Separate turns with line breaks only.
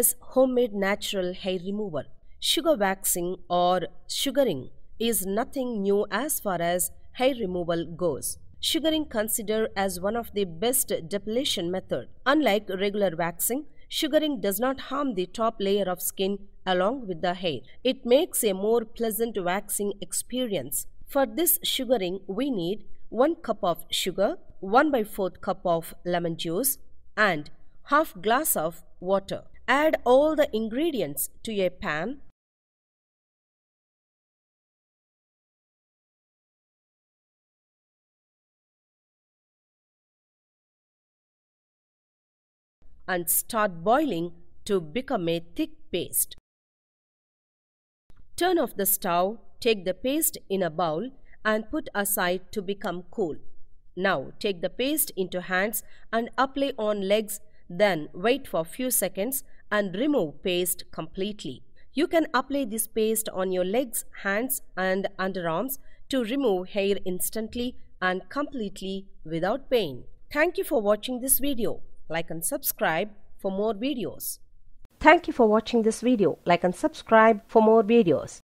painless homemade natural hair remover. Sugar waxing or sugaring is nothing new as far as hair removal goes. Sugaring considered as one of the best depilation method. Unlike regular waxing, sugaring does not harm the top layer of skin along with the hair. It makes a more pleasant waxing experience. For this sugaring, we need 1 cup of sugar, 1/4 cup of lemon juice, and half glass of water. Add all the ingredients to a pan. And start boiling to become a thick paste. Turn off the stove, take the paste in a bowl and put aside to become cool. Now take the paste into hands and apply on legs, then wait for few seconds and remove paste completely. You can apply this paste on your legs, hands and underarms to remove hair instantly and completely without pain. Thank you for watching this video. Like and subscribe for more videos. Thank you for watching this video. Like and subscribe for more videos.